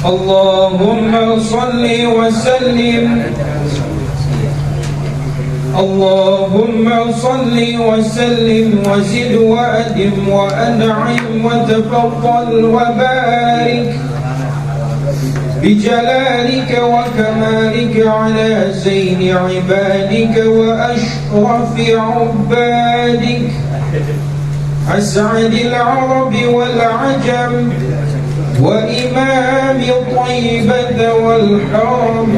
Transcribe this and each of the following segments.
اللهم صل وسلم اللهم صل وسلم وزد وأدم وأنعم وتفضل وبارك بجلالك وكمالك على زين عبادك وأشرف عبادك أسعد العرب والعجم وإمام طيبة والحرم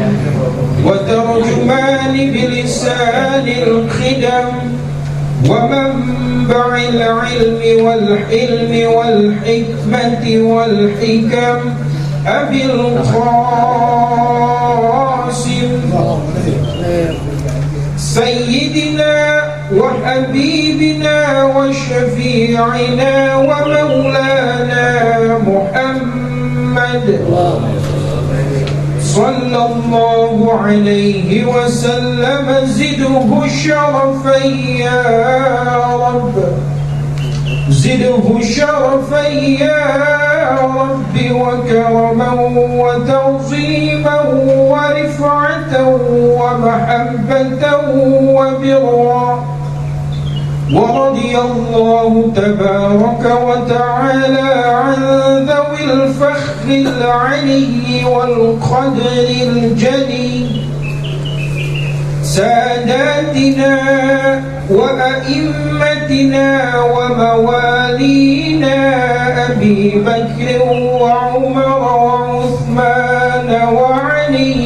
وترجمان بلسان الخدم ومنبع العلم والحلم والحكمة والحكم أبي القاسم سيدنا وحبيبنا وشفيعنا ومولانا محمد صلى الله عليه وسلم زده شرفا يا رب زده شرفا يا رب وكرما وتعظيما ورفعة ومحبة وبرا ورضي الله تبارك وتعالى عن ذوي الفخر العلي والقدر الجلي ساداتنا وأئمتنا وموالينا أبي بكر وعمر وعثمان وعلي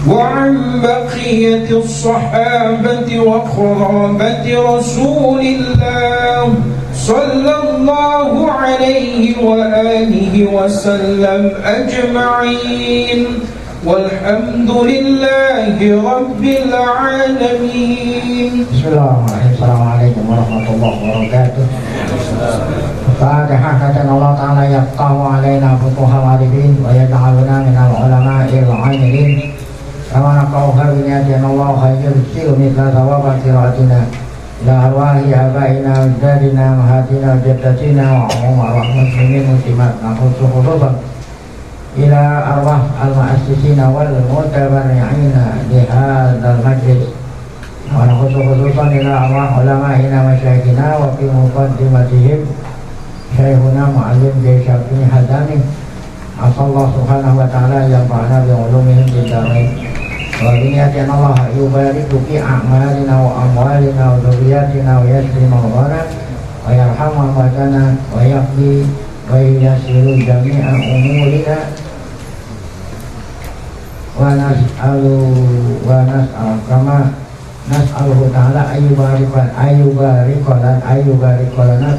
وعن بقية الصحابة وقرابة رسول الله صلى الله عليه وآله وسلم أجمعين والحمد لله رب العالمين. Bismillahirrahmanirrahim. Assalamualaikum warahmatullahi wabarakatuh. Fatihah. Kata Allah Ta'ala yafqahu alaina futuhal arifin wa yaj'aluna minal ulama'il 'amilin. Kama naqahu biniyatin Allah khayyul mithla thawaba qiraatina ila arwahi abaina ajdadina mahatina jaddatina wa umma muslimin muslimat khususan ila arwah al-mu'assisina wal mutabarri'ina di hadzal majlis wa khususan ila arwah ulama'ina masyayikhina wa fi muqaddimatihim syekhuna mu'allim Syafi'i Hadani asallahu subhanahu wa ta'ala yanfa'ana bi ulumihim fid dharain wa biniyatin Allah yubariku fi a'malina wa amwalina wa dhurriyyatina wa yashfi marghana wa yarhamu amwatana wa yaqdi wa yasiru jami'a umurina wa nas'alu kama nas'aluhu ta'ala ayyubarikana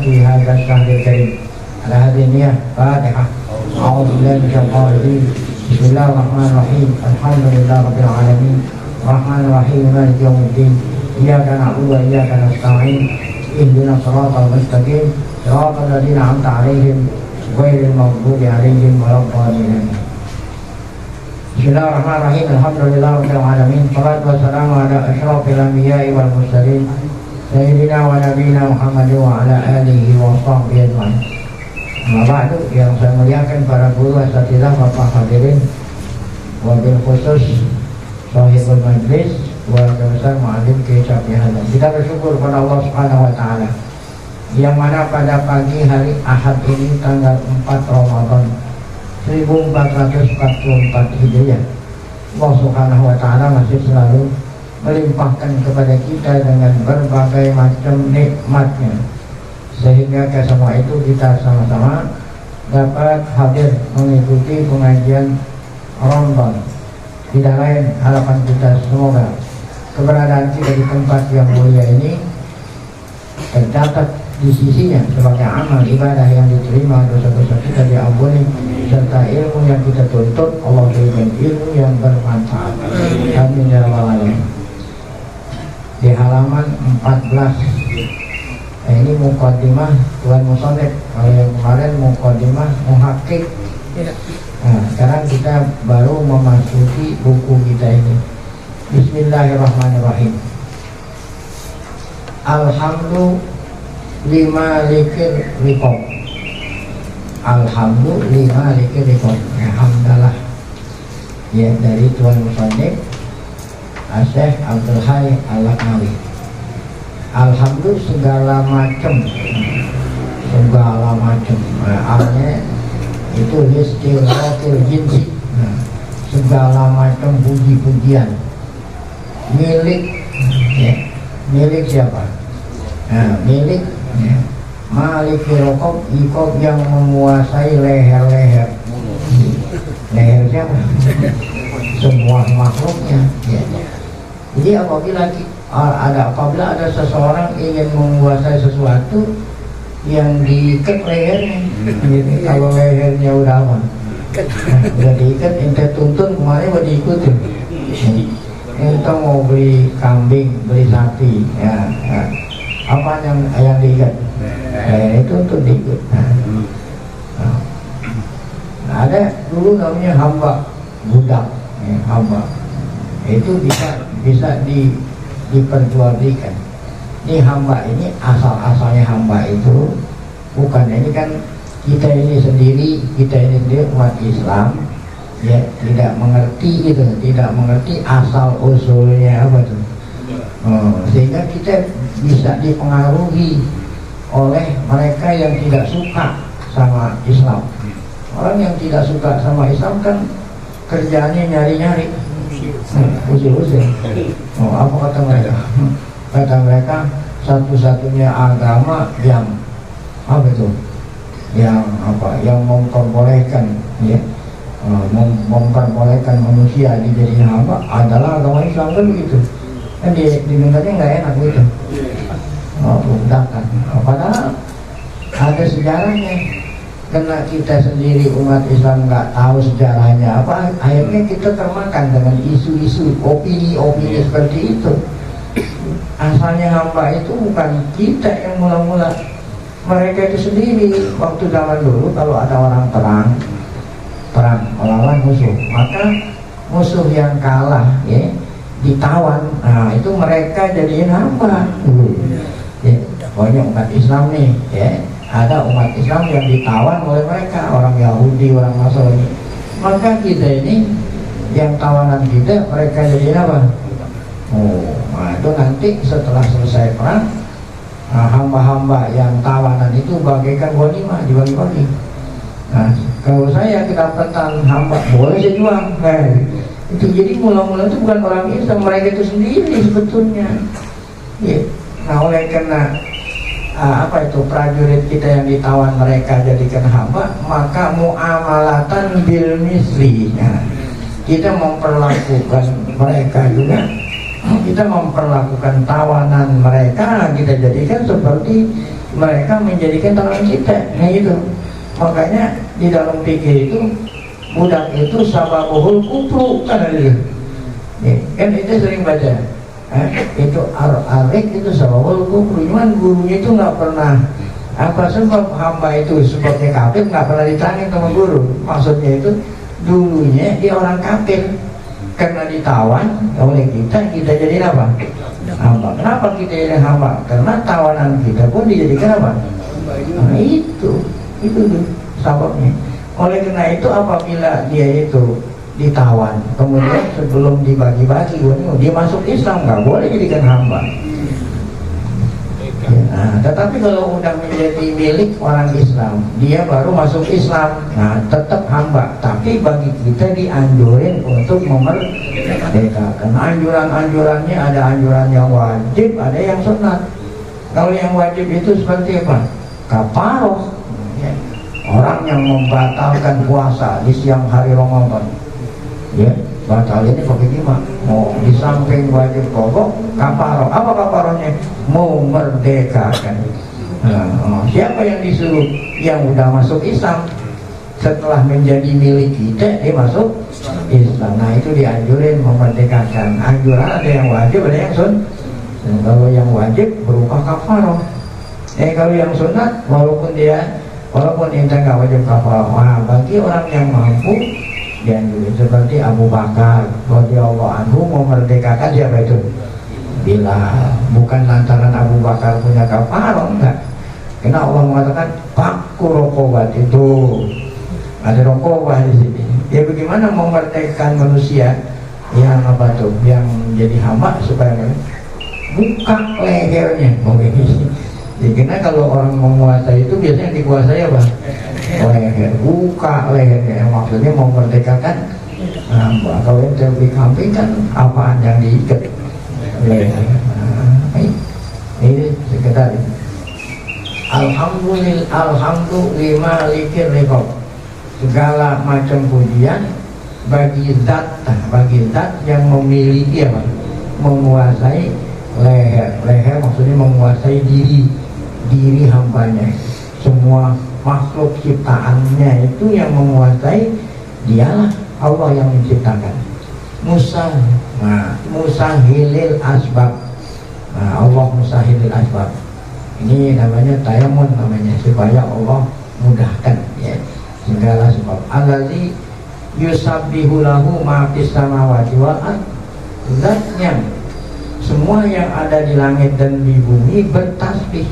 fi hadzal syahril karim. Ala hadhihi niyyah. Fatihah. A'udzu billahi minasyaitonir rajim. Bismillahirrahmanirrahim. Alhamdulillahi rabbil alamin. Rahmanir rahim maliki yaumiddin. Iyyaka na'budu wa iyyaka nasta'in. Ihdinas siratal mustaqim. Siratal ladzina an'amta 'alaihim ghairil maghdubi 'alaihim waladdallin. Bismillahirrahmanirrahim. Alhamdulillahirabbil alamin. Shalatu wassalamu ala asyrafil anbiya'i wal mursalin sayyidina wa nabiyina Muhammad wa ala alihi wa sahbihi ajma'in. Amma ba'du, yang saya muliakan para guru asatidzah Bapak hadirin wabil khusus sahibul majlis keluarga besar mu'allim Syafi'i Hadani. Kita bersyukur kepada Allah Subhanahu wa taala yang mana pada pagi hari Ahad ini tanggal 4 Ramadan 1444 Hijriah, Allah Subhanahu wa ta'ala masih selalu melimpahkan kepada kita dengan berbagai macam nikmatnya, sehingga ke semua itu kita sama-sama dapat hadir mengikuti pengajian Ramadan. Tidak lain harapan kita semoga keberadaan kita di tempat yang mulia ini tercatat di sisinya sebagai amal ibadah yang diterima, dosa-dosa kita diampuni, serta ilmu yang kita tuntut Allah berikan ilmu yang bermanfaat. Amin ya rabbal alamin. Di halaman 14 ini muqaddimah Tuan Musonef. Kalau yang kemarin muqaddimah muhakkik. Nah, sekarang kita baru memasuki buku kita ini. Bismillahirrahmanirrahim. Alhamdulillah limalikil liqam. Alhamdulillah likilikon Alhamdulillah ya dari Tuan Musonib Syekh Abdul Hai Al-Laknawi. Alhamdulillah segala macam alnya itu listirokil jinsi, segala macam puji-pujian milik ya, milik siapa? Milik ya, Malik Rokob Ikob yang menguasai leher-leher siapa? Semua makhluknya ya. Jadi apabila ada seseorang ingin menguasai sesuatu yang diikat lehernya, jadi kalau lehernya udah apa? Udah diikat, ente tuntun kemarin udah diikutin. Ente mau beli kambing, beli sapi, ya. Apa yang diikat? Itu untuk diikut. Nah, ada dulu namanya hamba budak, ya, hamba. Itu bisa diperjualbelikan. Ini hamba ini asal-asalnya hamba itu bukan, ini kan kita ini sendiri umat Islam ya tidak mengerti gitu, tidak mengerti asal usulnya apa tuh. Sehingga kita bisa dipengaruhi oleh mereka yang tidak suka sama Islam. Orang yang tidak suka sama Islam kan kerjaannya nyari-nyari, usir-usir. Apa kata mereka? Kata mereka satu-satunya agama yang apa itu? Yang memperbolehkan ya, memperbolehkan manusia dijadikan hamba adalah agama Islam, kan begitu. Kan didengarnya nggak enak gitu. Budakan. Padahal ada sejarahnya. Karena kita sendiri umat Islam nggak tahu sejarahnya apa, akhirnya kita termakan dengan isu-isu, opini-opini seperti itu. Asalnya hamba itu bukan kita yang mula-mula, mereka itu sendiri. Waktu zaman dulu kalau ada orang perang melawan musuh, maka musuh yang kalah ya ditawan. Nah itu mereka jadiin hamba. Ya, pokoknya umat Islam nih ya, ada umat Islam yang ditawan oleh mereka, orang Yahudi, orang Nasrani. Maka kita ini yang tawanan kita, mereka jadiin apa? Nah itu nanti setelah selesai perang, hamba-hamba yang tawanan itu bagaikan ghanimah, dibagi-bagi. Nah kalau saya kedapatan hamba, boleh saya jual. Itu jadi mula-mula itu bukan orang Islam, mereka itu sendiri sebetulnya ya. Nah oleh karena apa itu prajurit kita yang ditawan mereka jadikan hamba, maka muamalatan bil misli. Nah, kita memperlakukan mereka juga, kita memperlakukan tawanan mereka, kita jadikan seperti mereka menjadikan tawanan kita. Nah itu makanya di dalam fikih itu budak itu sababuhul kufru, kan ada itu ya, kan itu sering baca itu arik itu sababul kufru. Cuman gurunya itu nggak pernah apa sebab hamba itu sebagai kafir nggak pernah ditanya sama guru. Maksudnya itu dulunya dia orang kafir, karena ditawan oleh kita jadi apa? Hamba. Kenapa kita jadi hamba? Karena tawanan kita pun dijadikan apa? Nah, itu sebabnya. Oleh karena itu apabila dia itu ditawan, kemudian sebelum dibagi-bagi dia masuk Islam, nggak boleh jadikan hamba. Nah, tetapi kalau udah menjadi milik orang Islam, dia baru masuk Islam, nah tetap hamba. Tapi bagi kita dianjurin untuk memerdekakan. Anjuran-anjurannya ada anjuran yang wajib, ada yang sunat. Kalau yang wajib itu seperti apa? Kafaroh. Orang yang membatalkan puasa di siang hari Ramadan, ya batal ini pakai gimana? Mau di samping wajib pokok kafaroh. Apa kafarohnya? Mau merdekakan. Siapa yang disuruh? Yang udah masuk Islam, setelah menjadi milik kita dia masuk Islam. Nah itu dianjurin memerdekakan. Anjuran ada yang wajib, ada yang sunat. Kalau yang wajib berupa kafaroh. Kalau yang sunat walaupun ente nggak wajib kafaroh, bagi orang yang mampu dan juga seperti Abu Bakar radhiyallahu anhu memerdekakan siapa itu? Bilal. Bukan lantaran Abu Bakar punya kafaroh, enggak. Karena Allah mengatakan, Pak, hakku rokobah itu ada rokobah di sini. Ya bagaimana memerdekakan manusia yang apa tuh, yang jadi hamba supaya buka lehernya. Jadi karena kalau orang menguasai itu biasanya dikuasai apa? Leher, buka lehernya. Yang maksudnya memerdekakan hamba. Kalau yang terlebih kambing kan apaan yang diikat leher. Ini sekedar Alhamdulillah segala macam pujian bagi zat yang memiliki apa? Menguasai leher maksudnya menguasai diri hambanya. Semua makhluk ciptaannya itu yang menguasai dialah Allah yang menciptakan. Musahilil asbab. Allah musahilil asbab. Ini namanya tayamun namanya, supaya Allah mudahkan ya segala sebab. Allazi yusabbihu lahu ma fis samawati wal ard. Zatnya semua yang ada di langit dan di bumi bertasbih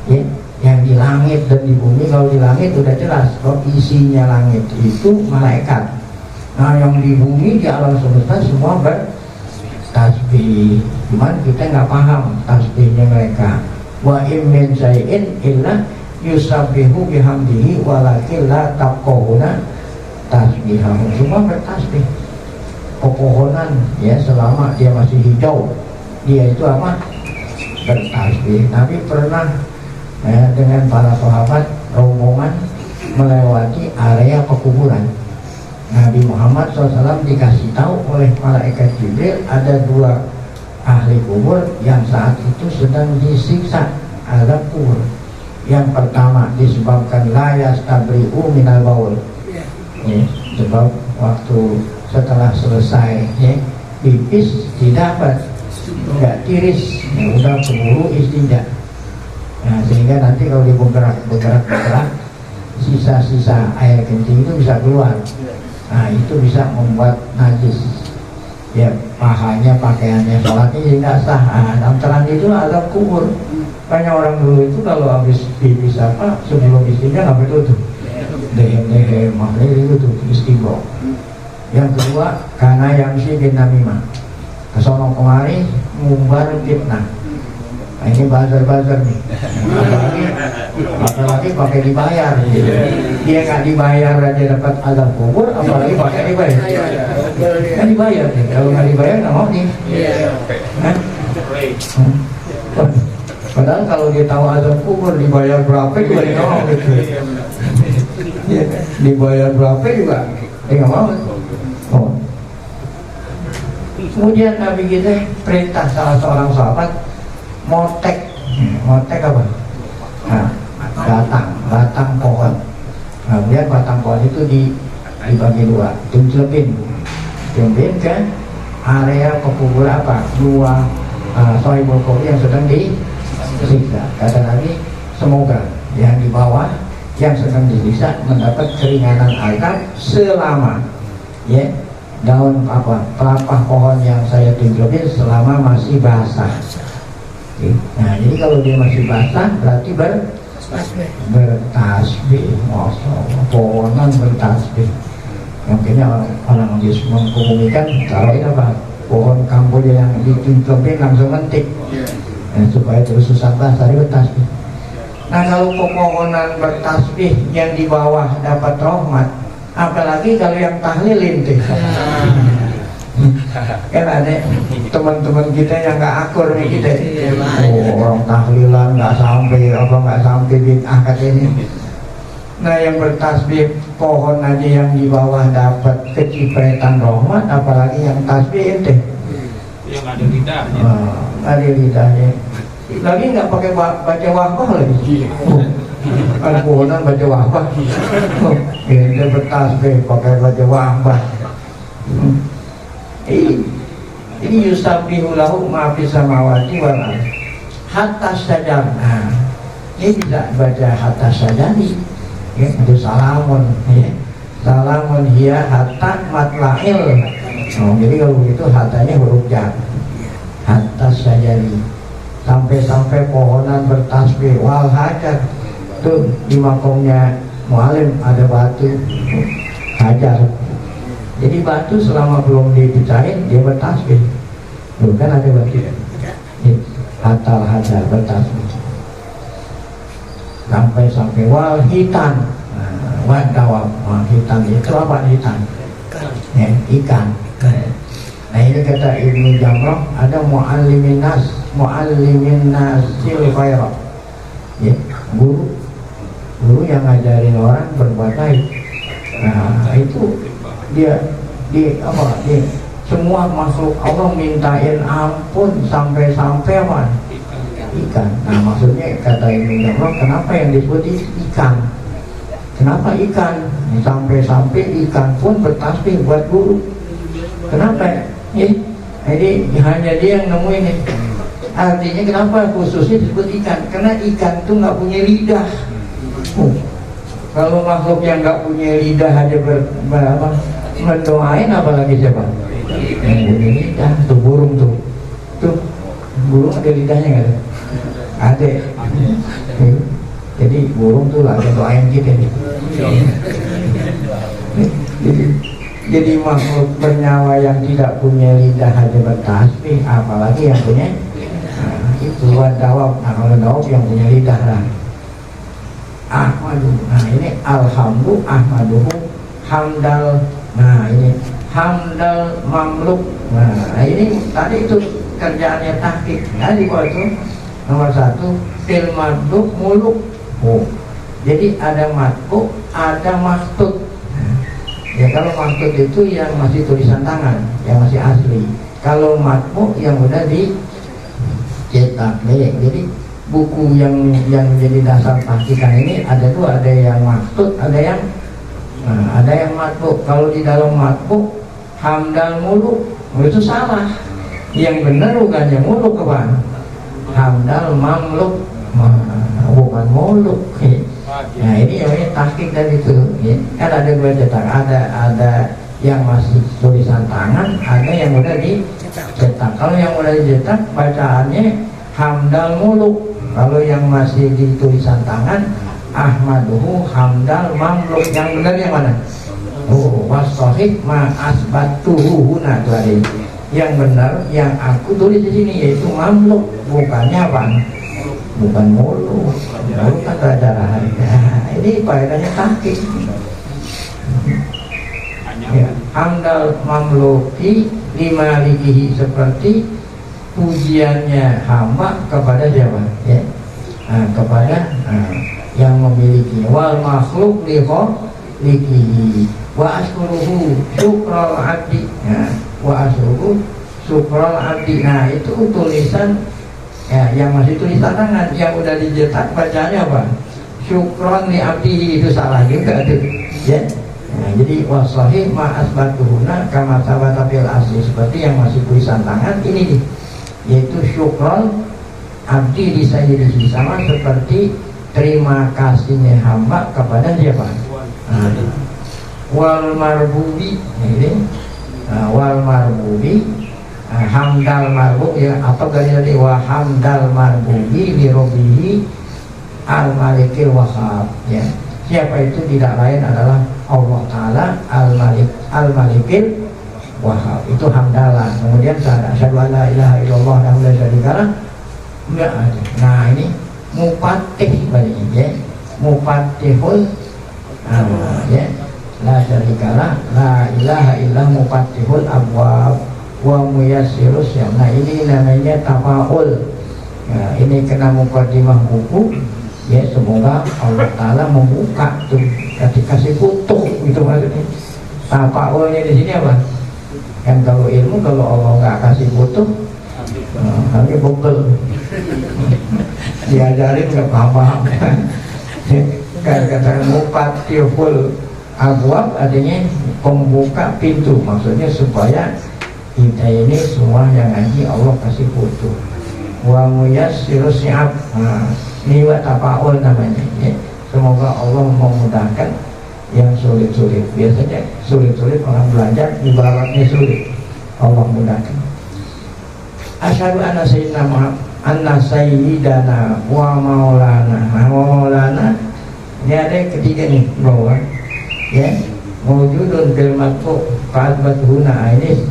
ya. Yang di langit dan di bumi, kalau di langit udah jelas kalau isinya langit itu malaikat. Nah yang di bumi di alam semesta semua bertasbih. Cuman kita nggak paham tasbihnya mereka. Wa in min syai'in illa yusabbihu bihamdihi walakin la tafqahuna tasbihahum. Semua bertasbih. Pepohonan ya selama dia masih hijau dia itu apa? Bertasbih. Nabi pernah dengan para sahabat rombongan melewati area pekuburan. Nabi Muhammad SAW dikasih tahu oleh malaikat Jibril ada dua ahli kubur yang saat itu sedang disiksa azab kubur. Yang pertama disebabkan la yastabri'u minal baul ya, sebab waktu setelah selesai ya, pipis tidak tiris ya, udah keburu istinja. Nah, sehingga nanti kalau dia bergerak sisa-sisa air kencing itu bisa keluar. Nah itu bisa membuat najis ya, pahanya, pakaiannya, sholatnya jadi nggak sah. Nah, antara itu azab kubur. Banyak orang dulu itu kalau habis pipis apa sebelum istinja nggak betul tuh dehem makanya itu tuh istibro. Yang kedua karena yang si bin namimah kesono kemari ngumbar fitnah. Nah, ini bazar nih, apalagi pakai dibayar. Dia nggak dibayar aja dapat azab kubur, apalagi pakai dibayar. Kan dibayar nih, kalau nggak dibayar nggak mau nih. Padahal kalau dia tahu azab kubur dibayar berapa juga dia nggak mau gitu. Ya, dibayar berapa juga dia nggak mau. Kemudian Nabi kita perintah salah seorang sahabat motek apa? Nah, batang pohon. Nah, kemudian batang pohon itu dibagi dua, dicelupin ke area pekuburan apa? Dua Sohibul Qori yang sedang disiksa. Kata Nabi, semoga yang di bawah yang sedang disiksa mendapat keringanan azab selama ya daun pelepah pohon yang saya tunjukin selama masih basah. Nah jadi kalau dia masih basah berarti bertasbih. Pohonan bertasbih. Mungkinnya orang mengkomunikasikan kalau ini apa pohon kamboja yang ditunjukin langsung mentik supaya terus susah basah bertasbih. Nah kalau pepohonan bertasbih yang di bawah dapat rahmat, apalagi kalau yang tahlil intih. Kan ada teman-teman kita yang nggak akur nih kita. Orang tahlilan nggak sampai bid'ah katanya. Nah yang bertasbih pohon aja yang di bawah dapat kecipratan rahmat, apalagi yang tasbih intih. Yang ada lidahnya. Ada lidahnya. Lagi nggak pakai baca waqah lagi. Ada pohonan baca waqah. Dia bertasbih pakai baca waqah. Ini yusabbihu lahu ma fis samawati wal ardh hatta sajar. Nah, ini bisa baca hatta sajari ya, itu salamun ya. Salamun hiya hatta matla'il. Jadi kalau begitu hatanya huruf jar. Hatta sajari sampai pohonan bertasbih wal hajar tuh di makomnya mualim ada batu hajar. Jadi batu selama belum dipicahin dia bertasbih. Tuh kan ada batu hatal hajar bertasbih sampai wal hitan. Wadawab, hitam itu apa hitam? Ya, ikan. Nah ini kata Ibnu Jamrah, ada muallimin nasil khairah. Ya, guru yang ngajarin orang berbuat baik. Nah itu dia semua makhluk Allah mintain ampun sampai apa? Ikan. Nah maksudnya kata Ibnu Jamrah, kenapa yang disebut ikan? Kenapa ikan? Sampai ikan pun bertasbih buat guru. Kenapa? Jadi hanya dia yang nemuin ini. Artinya kenapa khususnya disebut ikan? Karena ikan itu nggak punya lidah. Kalau makhluk yang nggak punya lidah aja mendoain, apalagi siapa? Yang punya lidah, tuh burung tuh. Tuh burung ada lidahnya nggak? Ada. Jadi burung tuh ada doain kita nih. Jadi makhluk bernyawa yang tidak punya lidah aja bertasbih, apalagi yang punya itu wadawab. Nah kalau dawab yang punya lidah lah. Ahmadu. Nah ini alhamdulillah ahmaduhu hamdal. Nah ini hamdal mamluk. Nah ini tadi itu kerjaannya tahqiq. Nah di bawah itu nomor 1 fil maduk muluk. Jadi ada matbu, ada maktub. Ya kalau maktub itu yang masih tulisan tangan, yang masih asli. Kalau matbu yang udah dicetak. Jadi buku yang jadi dasar tahqiqan ini ada dua, ada yang maktub, ada yang matbu. Kalau di dalam matbu hamdal muluk, itu salah. Yang benar bukan yang muluk kawan. Hamdal mamluk. Bukan muluk. Nah ini yang tahqiq dan itu ya. Kan ada dua cetak, ada yang masih tulisan tangan, ada yang udah dicetak. Kalau yang udah dicetak bacaannya hamdal muluk. Kalau yang masih di tulisan tangan ahmaduhu hamdal mamluk. Yang benar yang mana? Wasahih ma asbatuhu huna. Yang benar yang aku tulis di sini yaitu mamluk, bukannya apa? Bukan muluk. Muluk kan raja rahasia. Ini faedahnya tahqiq. Ya, hamdal mamluki limalikihi, seperti pujiannya hamba kepada siapa? Ya. Kepada yang memiliki. Wal makhluk likihi wa asruhu syukral abdi. Wa asruhu syukral abdi. Nah itu tulisan ya, yang masih tulisan tangan, yang udah dicetak bacanya apa? Syukron li abdihi, itu salah juga tuh ya. Nah, jadi wasahih ma asbatuhuna kama sabata fil asli, seperti yang masih tulisan tangan ini nih, yaitu syukron abdi di sayyidihi, sama seperti terima kasihnya hamba kepada siapa? Wal marbubi ini, wal marbubi hamdal marbuk ya, apa tadi wa hamdal marbubi li rabbihi al malikil wahhab ya. Siapa itu? Tidak lain adalah Allah Ta'ala al malikil wahhab. Itu hamdalah. Kemudian asyhadu an la ilaha illallah wa la syarikalah. Nah ini mufatih balik ya. Mufatihul ya. La syarikalah la ilaha illa mufatihul abwab wa muyassirus ya. Nah ini namanya tafaul. Ya, ini kena mukadimah buku ya, semoga Allah Ta'ala membuka tuh ketika si putuh itu maksudnya. Tafaulnya di sini apa? Kan kalau ilmu, kalau Allah nggak kasih putuh kami bobel diajarin nggak paham. Kata mufatihul abwab artinya pembuka pintu, maksudnya supaya kita ini semua yang ngaji Allah kasih putuh. Wa muyassirus si'ab. Ini wa tafaul namanya ya. Semoga Allah memudahkan yang sulit-sulit. Biasanya sulit-sulit orang belajar ibaratnya sulit, Allah mudahkan. Asyhadu anna sayyidina Muhammad anna sayyidana wa maulana. Wa maulana ada yang ketiga nih bawah ya, mawjudun fil matfu fa'adbatuhuna ini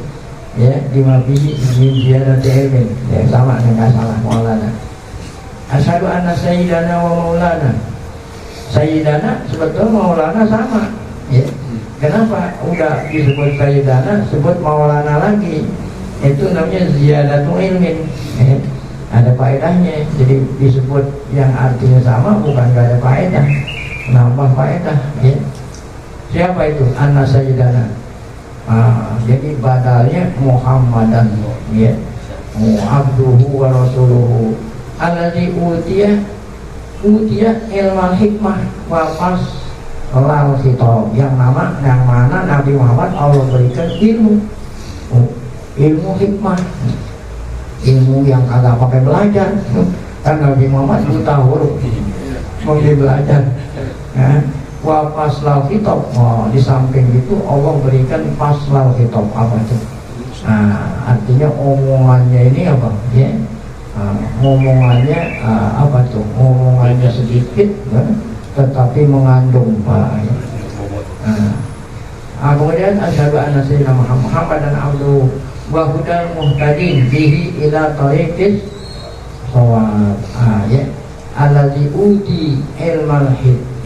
ya, dimafihi min ziyadati ilmin ya, sama dengan salah maulana. Asyhadu anna sayyidana wa maulana, sayyidana sebetulnya maulana sama ya. Kenapa udah disebut sayyidana sebut maulana lagi? Itu namanya ziyadatu ilmin ya. Ada faedahnya, jadi disebut yang artinya sama bukan gak ada faedah, nambah faedah ya. Siapa itu? Anna sayyidana. Jadi badalnya Muhammadan ya, abduhu wa rasuluhu alladzi utiya ilmal hikmah wa faslal khitab, yang mana Nabi Muhammad Allah berikan ilmu hikmah, ilmu yang kagak pakai belajar. Kan Nabi Muhammad buta huruf mau belajar ya. Wa faslal khitab, di samping itu Allah berikan faslal khitab. Apa itu? Artinya omongannya ini apa ya, omongannya apa tuh, omongannya sedikit ya, tetapi mengandung ya. Kemudian asyhadu anna sayyidina Muhammadan abduhu wa hudal muhtadin bihi ila tariqis shawab ya, alladzi uti ilmal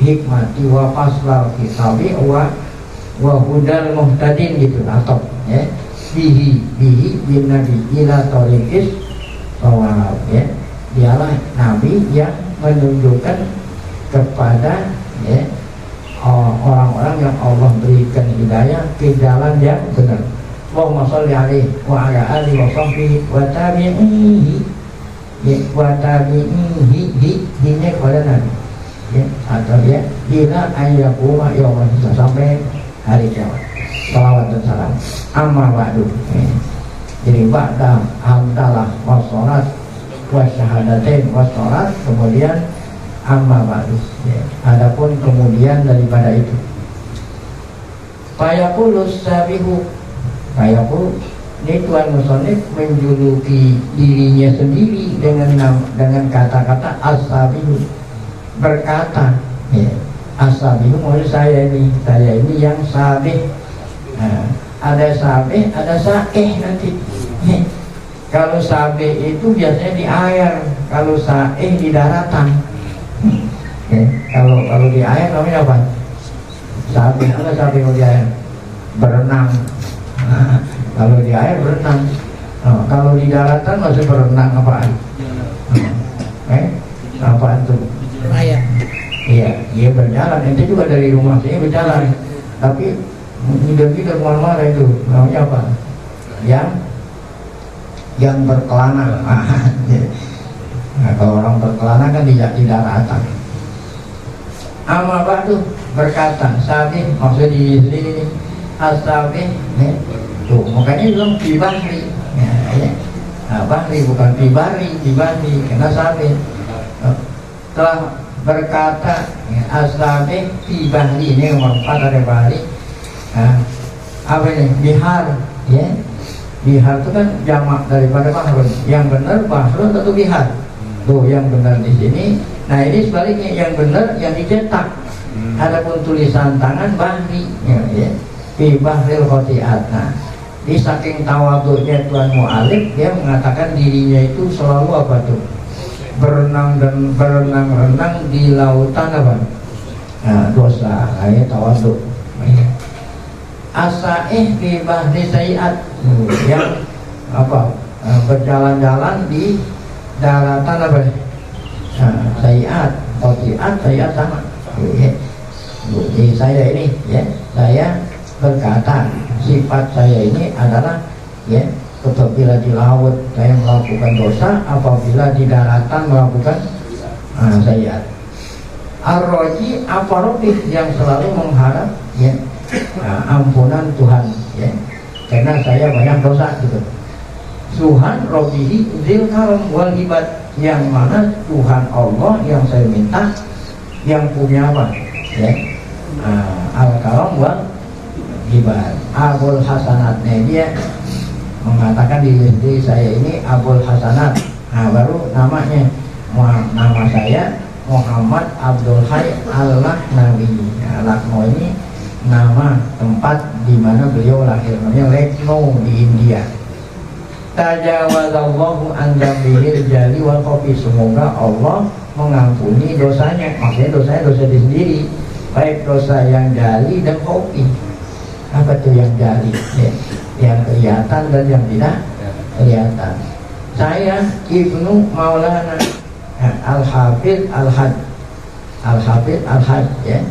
hikmati wa faslal kitabi wa hudal muhtadin gitu atau ya, bihi bin nabi ila tariqis shawab ya, dialah nabi yang menunjukkan kepada ya orang-orang yang Allah berikan hidayah ke jalan yang benar. Allahumma sholli alaihi wa ala alihi wa sahbihi wa tabi'ihi ya, wa tabi'ihi ini kepada Nabi ya, atau ya ila ayyakuma yaumul hisab, sampai hari kiamat. Salawat dan salam. Amma ba'du ya. Jadi ba'da hamdalah wa sholat wa syahadatain wa sholat, kemudian amma ba'du ya. Adapun kemudian daripada itu fayaqulus sabihu, fayaqul ini Tuhan Musonif menjuluki dirinya sendiri dengan kata-kata as-sabihu, berkata ya, as-sabihu maksud saya ini yang sabih. Ada sabih, ada saeh nanti ya. Kalau sabih itu biasanya di air, kalau saeh di daratan ya. Kalau di air namanya apa? Sabih. Apa sabih kalau di air? Berenang. Kalau di air berenang. Kalau di daratan masih berenang apaan? Apaan tuh? Ayam. Iya berjalan. Itu juga dari rumah saya berjalan. Tapi hidup kemana-mana itu namanya apa? Yang berkelana. Nah, kalau orang berkelana kan tidak daratan. Amma ba'du berkata sabih, maksud di sini as-sabih ya. Tuh makanya bilang bibahri ya. Bahri bukan bibari karena sabih telah berkata ya, as-sabih bibahri, ini manfaat dari bahri. Apa ini? Bihar ya. Bihar itu kan jamak daripada bahrun. Yang benar bahrun atau bihar. Tuh yang benar di sini. Nah ini sebaliknya, yang benar yang dicetak. Adapun tulisan tangan bahri ya. Fi bahril khotiat. Nah, di saking tawadhu'nya Tuan Mu'alif, dia mengatakan dirinya itu selalu apa tuh? Berenang di lautan apa? Nah, dosa. Nah, tawadhu. Asaih fi bahri sayiat, yang apa? Berjalan-jalan di daratan apa? Sayiat, khotiat, sayiat sama. Jadi saya ini ya, saya berkata sifat saya ini adalah ya, apabila di laut saya melakukan dosa, apabila di daratan melakukan sayiat. Ar-Raji Afarobih, yang selalu mengharap ya, ampunan Tuhan ya, karena saya banyak dosa gitu. Tuhan Robihi Zil Karam wal Hibat, yang mana Tuhan Allah yang saya minta, yang punya apa ya, al-karam wal hibat. Abul Hasanatnya dia mengatakan diri saya ini Abul Hasanat. Nah baru namanya, nama saya Muhammad Abdul Hayy Al-Lakhnawi. Lucknow ini nama tempat di mana beliau lahir, namanya Lucknow di India. Tajawazallahu an dzambihil jali wal khafi. Semoga Allah mengampuni dosanya. Maksudnya dosanya dosa dia sendiri, baik dosa yang jali dan khafi. Apa itu yang jali? Ya, yang kelihatan dan yang tidak kelihatan. Saya Ibnu Maulana Al-Hafidz Al-Hajj ya.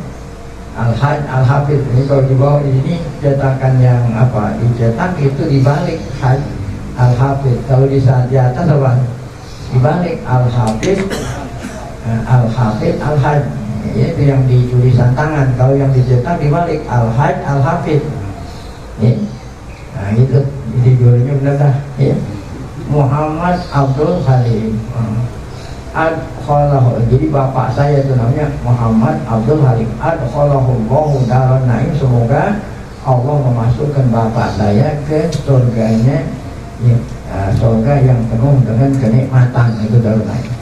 Al-Hafidz ini kalau di bawah ini cetakan yang apa dicetak itu dibalik Hajj Al-Hafidz. Kalau di atas apa? Dibalik Al-Hafidz Al-Hajj. Itu yang di tulisan tangan. Kalau yang dicetak dibalik Al-Hajj Al-Hafidz. Ya. Nah itu jadi dulunya benar dah. Ya. Muhammad Abdul Halim. Jadi bapak saya itu namanya Muhammad Abdul Halim. Adkhalahullahu daran naim. Semoga Allah memasukkan bapak saya ke surganya, ya, surga yang penuh dengan kenikmatan, itu daran naim.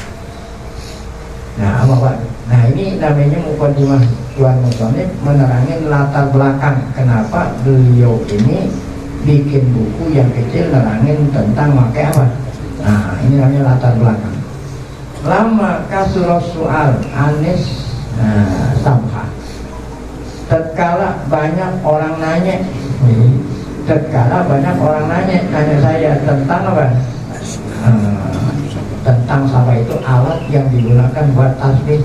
Nah, apa Pak? Nah ini namanya mukadimah Tuan Musonif menerangin latar belakang kenapa beliau ini bikin buku yang kecil nerangin tentang makai apa. Nah ini namanya latar belakang. Lama kasurah soal anis samha. Tatkala banyak orang nanya, nanya saya tentang apa? Tentang sama itu alat yang digunakan buat tasbih.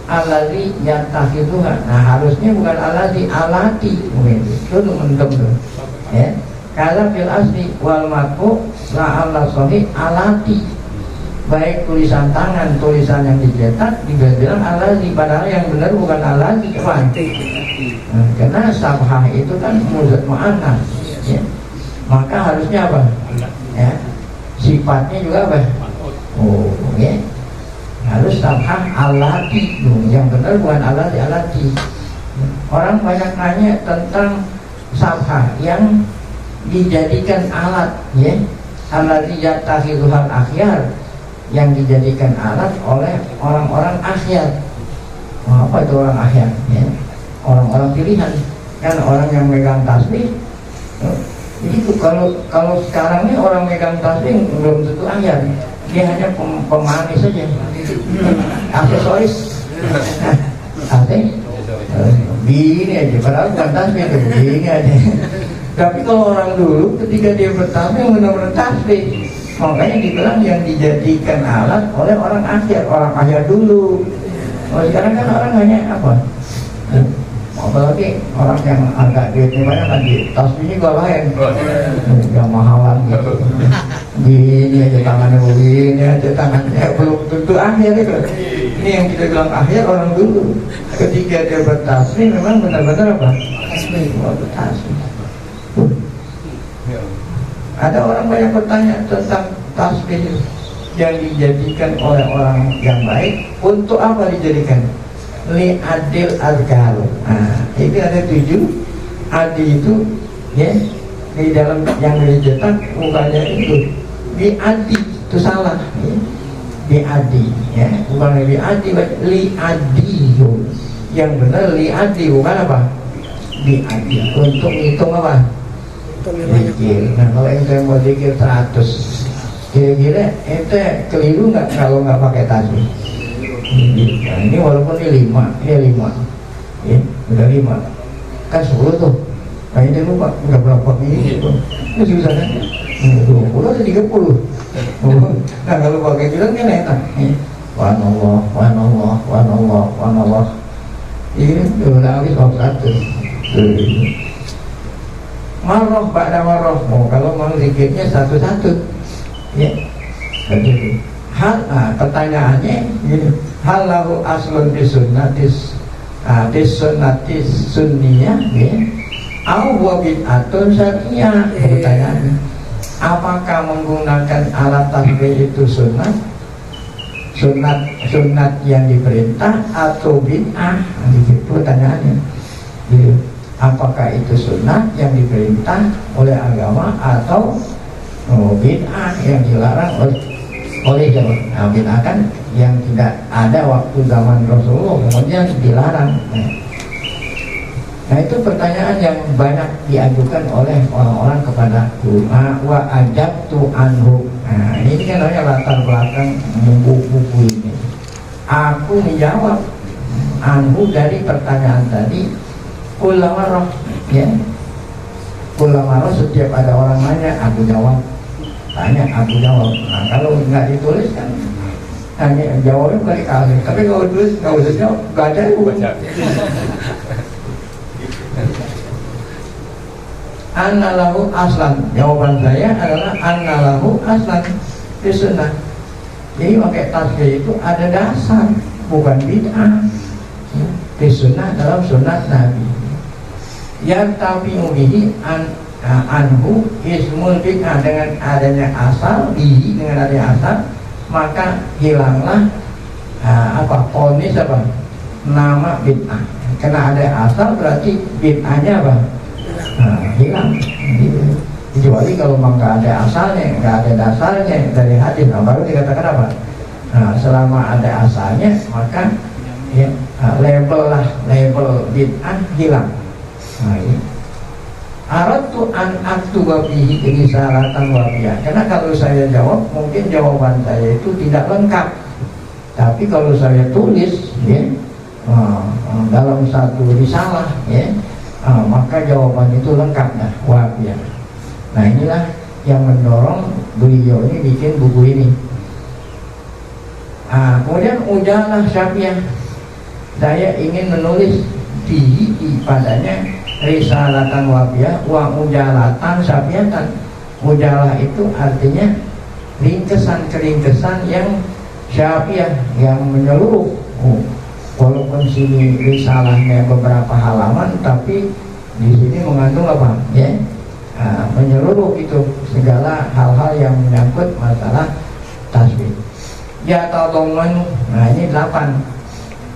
Alati yattakhidhuha. Nah harusnya bukan alati mungkin itu mendem tuh. Ya. Kalau fil asli wal matbu la Allah sahih alati. Baik tulisan tangan, tulisan yang dicetak dibilang alati, padahal yang benar bukan alati, nah, karena sabhah itu kan muzat mu'annas, ya. Maka harusnya apa? Ya. Sifatnya juga apa? Oh, ya. Harus sabhah alati, yang benar bukan alati. Orang banyak nanya tentang sabhah yang dijadikan alat, ya. Alati yattakhidhuhal akhyar, yang dijadikan alat oleh orang-orang akhyar. Apa itu orang akhyar? Ya. Orang-orang pilihan, kan orang yang megang tasbih. Jadi kalau sekarang ini orang megang tasbih belum tentu akhyar, dia hanya pemanis saja, aksesoris. Begini aja, padahal bukan tasbih itu, begini aja. Tapi kalau orang dulu ketika dia bertasbih benar-benar tasbih. Makanya dibilang yang dijadikan alat oleh orang akhir dulu. Kalau sekarang kan orang hanya apa? Apalagi orang yang agak duitnya banyak kan tasbihnya gak lain, yang mahalan gitu. Gini aja tangannya, begini aja tangannya, belum tentu akhir itu. Ini yang kita bilang akhir orang dulu. Ketika dia bertasbih memang benar-benar apa? Tasbih. Ada orang banyak bertanya tentang tasbih yang dijadikan oleh orang yang baik. Untuk apa dijadikan? Li adil adgal. Nah, itu ada 7 adi itu, ya. Di dalam yang dicetak bukannya itu li adi, itu salah, ya. Li adi, ya. Bukan li adi, li adi. Yang benar li adi, bukan apa? Li adi. Untuk hitung apa? Dikir. Nah kalau ente mau dikir 100, kira-kira ente keliru nggak kalau nggak pakai tasbih? Nah, ini walaupun ini 5, ya udah 5, kan 10 tuh. Nah ini lupa nggak berapa ini, itu susah kan? 20 atau 30. Nah kalau pakai bilang kan enak. Wanallah. Ini udah habis waktu 1. Marroh pada marroh, kalau mau zikirnya satu-satu, ya. Jadi, pertanyaannya gini, hal lahu aslun bisunnatis sunniyah, ya. Au huwa bid'atun syar'iyyah. Pertanyaannya, apakah menggunakan alat tasbih itu sunat yang diperintah atau bid'ah? Itu pertanyaannya. Gitu. Apakah itu sunnah yang diperintah oleh agama atau bid'ah yang dilarang oleh Boleh jawab. Nah, bid'ah yang tidak ada waktu zaman Rasulullah, kemudian dilarang. Nah itu pertanyaan yang banyak diajukan oleh orang-orang kepadaku. Wa ajabtu anhu. Nah ini kan namanya latar belakang buku ini. Aku menjawab anhu dari pertanyaan tadi. Ulama ya. Ulama setiap ada orang nanya, aku jawab. Tanya, aku jawab. Nah kalau nggak ditulis kan hanya jawabnya kali-kali. Tapi kalau tulis nggak usah jawab, nggak ada baca. Annalahu aslan. Jawaban saya adalah annalahu aslan di sunnah. Jadi pakai tasbih itu ada dasar, bukan bid'ah. Di sunnah dalam sunnah Nabi. Yang tapi bihi anhu ismul bid'ah, dengan adanya asal bihi, dengan adanya asal maka hilanglah ponis nama bid'ah. Karena ada asal berarti bid'ahnya hilang. Kecuali kalau memang nggak ada asalnya, nggak ada dasarnya dari hadis, baru dikatakan apa? Selama ada asalnya maka ya, label bid'ah hilang. Aratu an aktuba bihi risalatan wabiyah. Karena kalau saya jawab, mungkin jawaban saya itu tidak lengkap. Tapi kalau saya tulis ya, dalam satu risalah ya, maka jawaban itu lengkap dah, wabiyah. Nah inilah yang mendorong beliau ini bikin buku ini. Kemudian ujalah Syafi'iyah, saya ingin menulis di padanya risalatan wabiyah wa ujalatan Syafi'iyatan. Ujalah itu artinya ringkesan-keringkesan yang Syafi'iyah, yang menyeluruh. Walaupun sini risalahnya beberapa halaman, tapi di sini mengandung apa? Ya, menyeluruh itu segala hal-hal yang menyangkut masalah tasbih. Ya tadomanu, nah ini 8.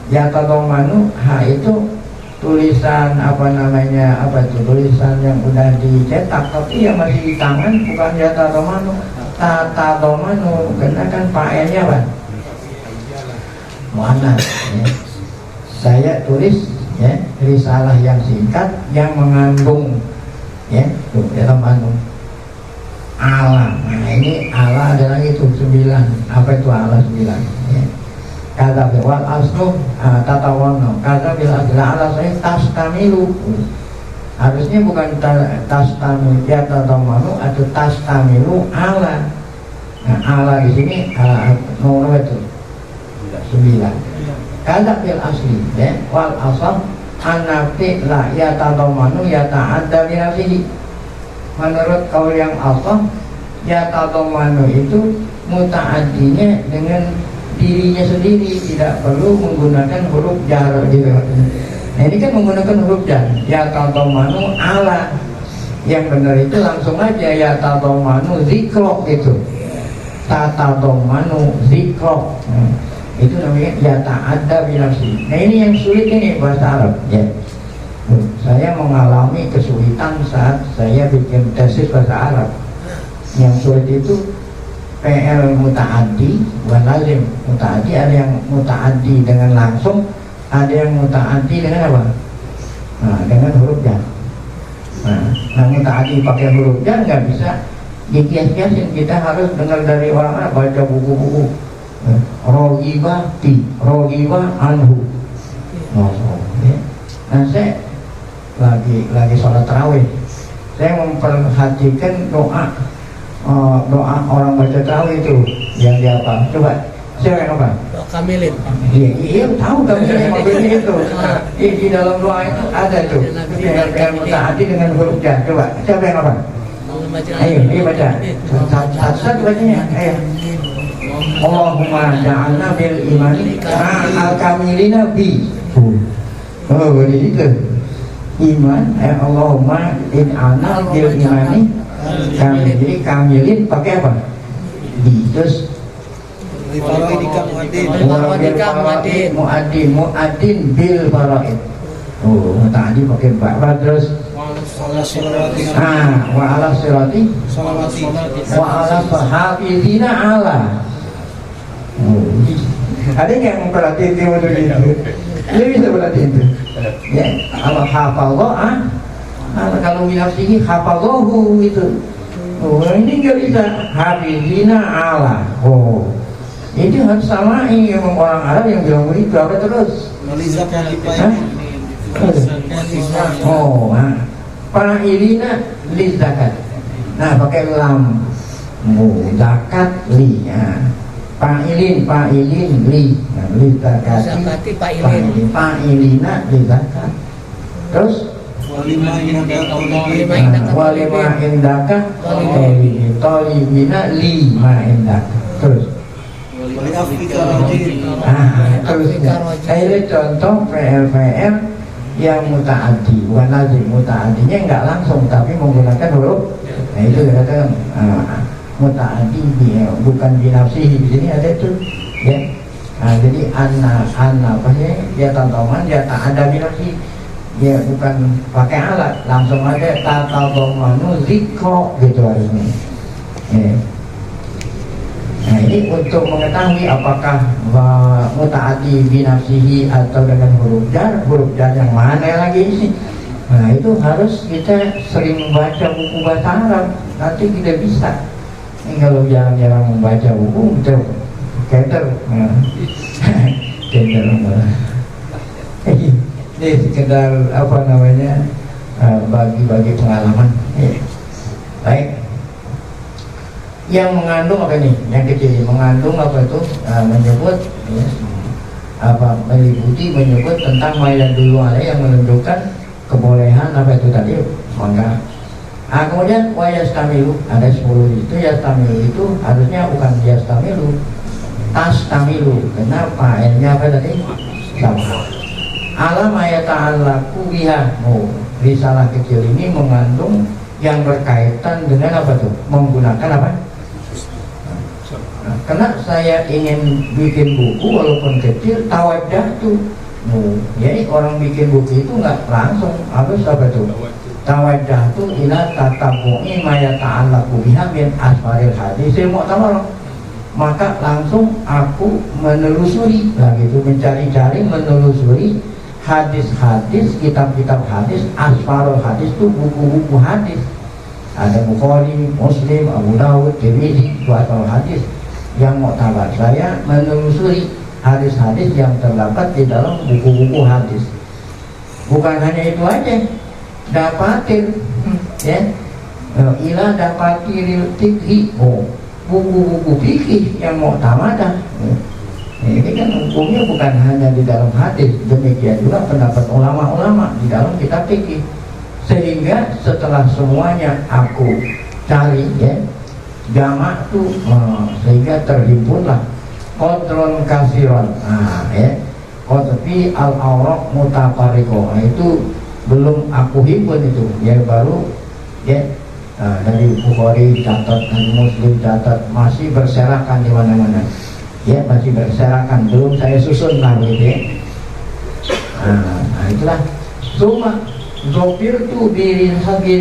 Ya tadomanu, itu tulisan tulisan yang udah dicetak, tapi yang masih di tangan bukan ya tadomanu, tadomanu, karena kan paelnya apa? Muannats. Ya. Saya tulis ya risalah yang singkat yang mengandung ya dalam mengandung ala. Nah ini ala adalah itu 9. Apa itu ala 9 ya. Kata wal aslu tatawanno, kata bila ala saya tastamilu. Harusnya bukan tastamilu ya tatamanu atau tastamilu ala. Nah ala di sini nomor itu 9. Kada bil asli ya wal asal anafi la ya tadomanu ya ta'adda binafsihi. Menurut kaul yang asal ya tadomanu itu muta'addinya dengan dirinya sendiri, tidak perlu menggunakan huruf jar gitu. Nah ini kan menggunakan huruf jar. Ya tadomanu ala, yang benar itu langsung aja ya tadomanu zikrok gitu. Tadomanu zikrok. Itu namanya ya ta'adda binafsi. Nah ini yang sulit ini bahasa Arab ya. Saya mengalami kesulitan saat saya bikin tesis bahasa Arab. Yang sulit itu PL muta'addi bukan lazim. Muta'addi ada yang muta'addi dengan langsung, ada yang muta'addi dengan apa? Nah, dengan huruf jar. Nah muta'addi pakai huruf jar nggak bisa dikias-kiasin. Kita harus dengar dari orang Arab, baca buku-buku rogiba anhu. Nah saya lagi sholat tarawih, saya memperhatikan doa orang baca tarawih itu yang dia apa? Coba siapa yang apa? Doa kamilin. Iya tahu kamilin itu. Di dalam doa itu ada tuh yang mutaati dengan huruf jar. Coba siapa yang apa? Ayo baca. Satu bacanya. Ayo. Allahumma ja'alna bil imani al-kamilina bi. Oh, begitu. Iman, Allahumma in'ana bil imani kamilin. Jadi kamilin pakai apa? Bi. Terus mu'adin bil faraid. Oh, tadi pakai ba. Terus wa ala sirati wa ala sahafidina ala. Ada yang memperhatiin model itu? Dia bisa perhatiin itu. Ya, kalau hafallah, kalau binafsihi hafallahu itu. Oh, ini nggak bisa hafizina ala. Oh, itu harus samain yang orang Arab yang bilang begitu. Apa terus? Oh, fa'ilina li zakat. Nah, pakai lam. Zakat li. Fa'ilin li. Nah, li zakat. Fa'ilina li zakat. Terus walima indaka tolibina li ma indaka. Terus terus ini contoh PL yang mutaaddi, bukan lazim. Mutaaddinya nggak langsung tapi menggunakan huruf. Nah itu dikatakan mutaaddi, bukan binafsihi. Di sini ada itu ya. Nah, jadi anna apa sih? Dia tantoman, dia tak ada binafsihi. Ya bukan pakai alat, langsung aja tatabomanu zikro gitu harusnya. Ya. Nah ini untuk mengetahui apakah mutaati binafsihi atau dengan huruf jar yang mana lagi sih. Nah itu harus kita sering baca buku bahasa Arab, nanti kita bisa. Ini kalau jarang-jarang membaca buku itu keder. Ini sekedar apa namanya, bagi-bagi pengalaman. Baik. Yang mengandung apa nih? Yang kecil ini mengandung apa itu? Menyebut ya, apa meliputi menyebut tentang maya dulu ada yang menunjukkan kebolehan apa itu tadi mangga. Kemudian wayastamilu ada 10 itu. Yastamilu itu harusnya bukan yastamilu, tastamilu. Kenapa? N-nya apa tadi? Sama. Alam ayat ta'alaku biha. Risalah kecil ini mengandung yang berkaitan dengan apa tuh? Menggunakan apa? Karena saya ingin bikin buku walaupun kecil, tawadah tuh. Jadi orang bikin buku itu nggak langsung harus apa tuh? Tawadah tuh ila tatabu'i maya ta'alaku biha min asmaril hadis mu'tabar. Maka langsung aku menelusuri, gitu, mencari-cari, menelusuri hadis-hadis, kitab-kitab hadis, asfarul hadis itu buku-buku hadis. Ada Bukhari, Muslim, Abu Dawud, Tirmidzi, itu asfarul hadis yang muktabar. Saya menelusuri hadis-hadis yang terdapat di dalam buku-buku hadis. Bukan hanya itu aja, dapatin, ya, ila dapatiril fikhi, buku-buku fikih yang muktamadah. Ini kan hukumnya bukan hanya di dalam hadis, demikian juga pendapat ulama-ulama di dalam kitab fikih. Sehingga setelah semuanya aku cari ya, jamak tuh sehingga terhimpunlah kontrol kasiron. Ya, tapi al-awraq mutafarriqah itu belum aku himpun itu, ya baru ya. Dari Bukhari catat, dari Muslim catat, masih berserakan di mana-mana. Ya masih berserakan, belum saya susun lah gitu ya. Nah itulah cuma Zofir tuh di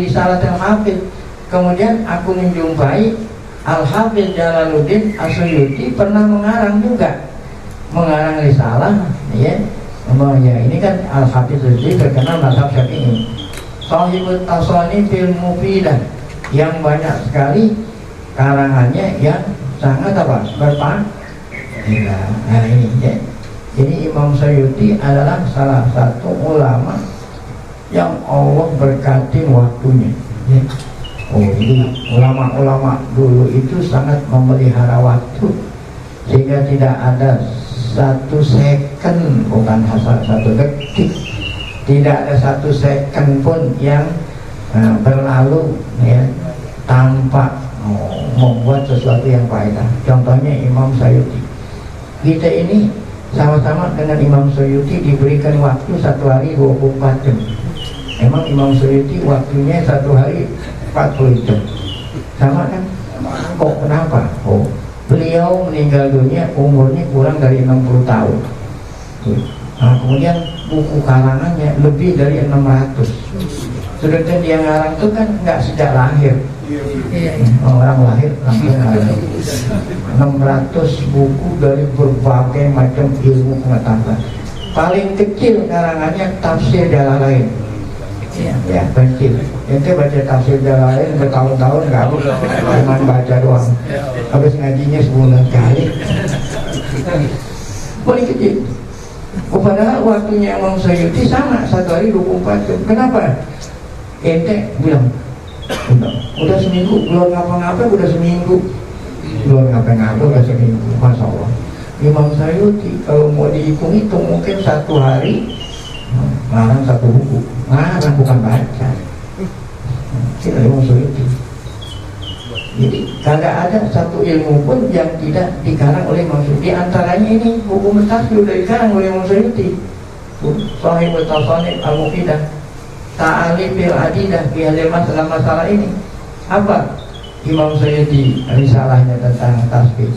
risalah al-Hafidh. Kemudian aku menjumpai Al-Hafidh Jalaluddin As-Suyuti pernah mengarang juga, mengarang risalah ya. Ya ini kan Al-Hafidh Suyuti terkenal mazhab Syafi'i, Shahibut Tasanifil Mufidah, yang banyak sekali karangannya yang sangat apa? Bermanfaat. Nah ini ya. Jadi Imam Suyuti adalah salah satu ulama yang Allah berkati waktunya ya. Jadi ulama-ulama dulu itu sangat memelihara waktu, sehingga tidak ada satu second, bukan satu detik, tidak ada satu second pun yang berlalu ya tanpa membuat sesuatu yang faedah. Contohnya Imam Suyuti. Kita ini sama-sama dengan Imam Suyuti diberikan waktu 1 hari 24 jam. Emang Imam Suyuti waktunya 1 hari 40 jam. Sama kan? Kok kenapa? Beliau meninggal dunia umurnya kurang dari 60 tahun. Nah, kemudian buku karangannya lebih dari 600. Sedangkan dia ngarang itu kan nggak sejak lahir, Orang lahir langsung ada 600 buku dari berbagai macam ilmu pengetahuan. Paling kecil karangannya Tafsir Jalalain. Ya, kecil. Ente baca Tafsir Jalalain bertahun-tahun nggak habis, cuma baca doang. Habis ngajinya sebulan kali. Paling kecil. Padahal waktunya Imam Suyuti sama, 1 hari 24 jam. Kenapa? Ente bilang, udah seminggu belum ngapa-ngapa, udah seminggu belum ngapa-ngapa, udah seminggu. Masya Allah, Imam Suyuti kalau mau dihitung-hitung mungkin 1 hari ngarang 1 buku, ngarang bukan baca. Kita Imam Suyuti. Jadi kagak ada satu ilmu pun yang tidak dikarang oleh Imam Suyuti. Di antaranya ini buku Mustafil udah dikarang oleh Imam Suyuti. Sahih Tasanif Al-Mufidah, Ta'alif bil Adidah, biar masalah ini. Apa Imam Suyuti risalahnya tentang tasbih?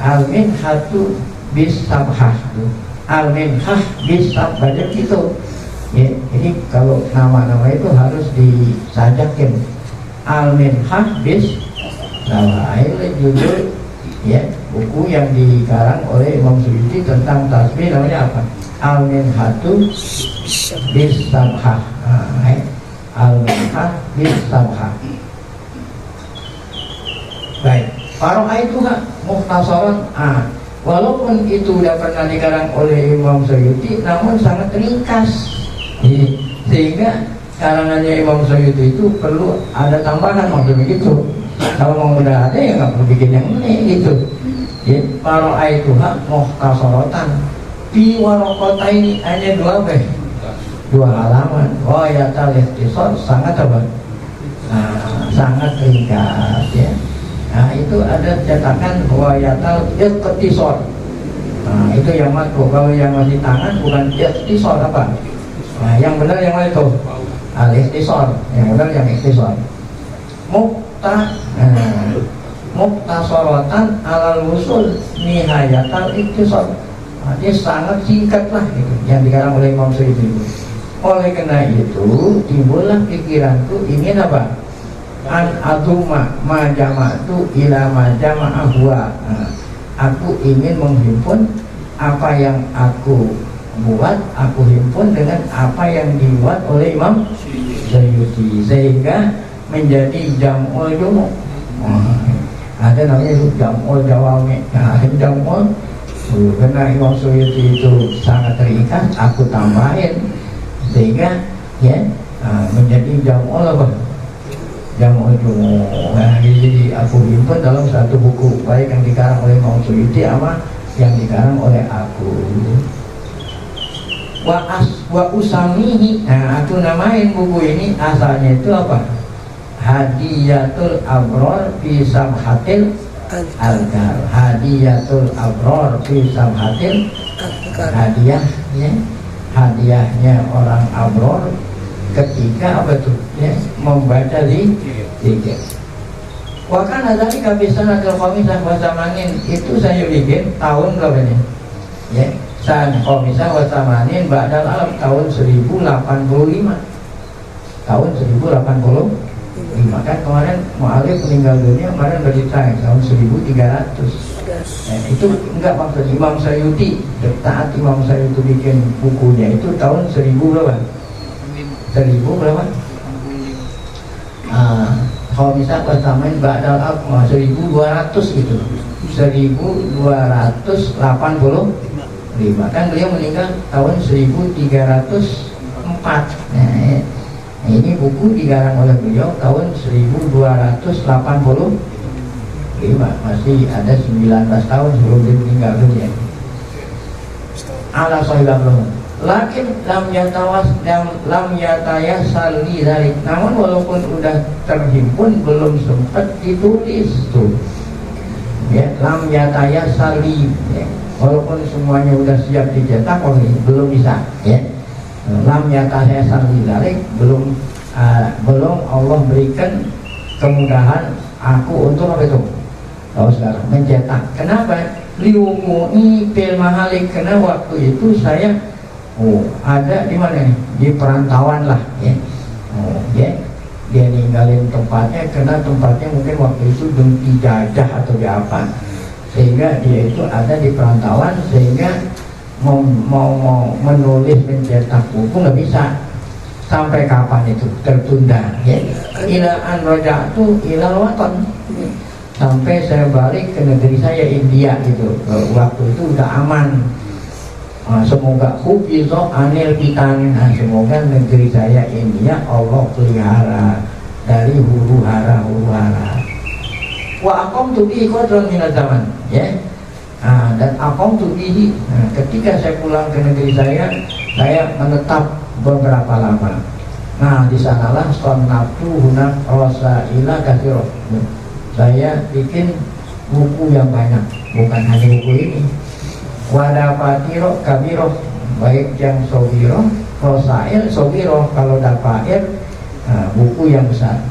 Al-Minhatu bis Sabhah. Al-Minhah bis Sabhah gitu. Ya, ini kalau nama-nama itu harus disajakin. Al-Minhah bis Sabhah itu judul ya buku yang dikarang oleh Imam Suyuti tentang tasbih, namanya apa? Al-Minhatu bis Sabhah. Al-Minhah bis Sabhah. Baik, Faro'aituha mukhtasaran. Walaupun itu sudah pernah dikarang oleh Imam Suyuti, namun sangat ringkas. Sehingga karangannya Imam Suyuti itu perlu ada tambahan, maksudnya begitu. Kalau mau udah ada ya nggak perlu bikin yang ini gitu. Ya, Faro'aituha mukhtasaratan. Fi waraqata ini hanya 2 halaman. Oh ya, tal-ikhtisar sangat apa? Sangat ringkas ya. Nah itu ada cetakan wayatal ikhtisar. Itu yang makruh. Kalau yang masih tangan bukan ikhtisar apa? Nah yang benar yang mana itu? Al-ikhtisar. Yang benar yang ikhtisar. Muktasaratan alal wusul nihayatal ikhtisar. Dia sangat singkat lah gitu, yang dikarang oleh Imam Suyuti. Oleh karena itu timbullah pikiranku ingin apa? An aduma majamatu ila majama'ahwa. Aku ingin menghimpun apa yang aku buat, aku himpun dengan apa yang dibuat oleh Imam Suyuti, sehingga menjadi jam'ul jumu'. Ada namanya itu jam'ul jawami'. Jam'ul karena Imam Suyuti itu sangat terikat, aku tambahin sehingga ya menjadi jam'ul apa? Jam'ul jumu'. Nah, jadi aku himpun dalam satu buku, baik yang dikarang oleh Imam Suyuti sama yang dikarang oleh aku. Wa usamihi. Nah, aku namain buku ini asalnya itu apa? Hadiyatul Abror fi Samhatil Al-Gar. Hadiyatul Abror fi Samhatil Hadiah ya. Hadiahnya orang abror ketika apa tuh ya, membaca zikir. Wakan ada di kabisan atau komisah wasamanin, itu saya bikin tahun berapa nih? Ya, san komisah wasamanin badal alam tahun 1085. Tahun 1085 kan kemarin mu'alif meninggal dunia kemarin berita tahun 1300. Itu enggak maksud Imam Suyuti. Saat Imam Suyuti bikin bukunya itu tahun 1000 berapa? 1000 berapa? Kalau misalnya pertamain badal apa 1200 gitu, 1285 kan beliau meninggal tahun 1304. Nah, ini buku digarang oleh beliau tahun 1285, masih ada 19 tahun sebelum dia meninggal dunia. Ala sahibah belum. Lakin lam yatayassal li dzalik. Namun walaupun udah terhimpun belum sempat ditulis tuh. Ya, lam yatayassal li. Ya. Walaupun semuanya udah siap dicetak, belum bisa. Ya. Lam yatayassal li dzalik, belum Allah berikan kemudahan aku untuk apa itu? Tahu sekarang mencetak. Kenapa? Liumu'i fil mahalik, karena waktu itu saya ada di mana nih? Di perantauan lah ya. Ya. dia ninggalin tempatnya karena tempatnya mungkin waktu itu dijajah atau diapa, sehingga dia itu ada di perantauan, sehingga mau menulis mencetak buku nggak bisa. Sampai kapan itu tertunda ya, ila an raja'tu ila watan, sampai saya balik ke negeri saya India gitu. Waktu itu udah aman. Semoga hufizo anil fitan, semoga negeri saya India Allah pelihara dari huru hara. Wa aqamtu bihi qadran min zaman ya. Dan aqamtu bihi, ketika saya pulang ke negeri saya menetap beberapa lama. Nah, di sanalah sonnatu hunak rasaila katsirah. Saya bikin buku yang banyak, bukan hanya buku ini. Wadafatiro kabiroh, baik yang sobiroh, rosail sobiroh, kalau dafair buku yang besar.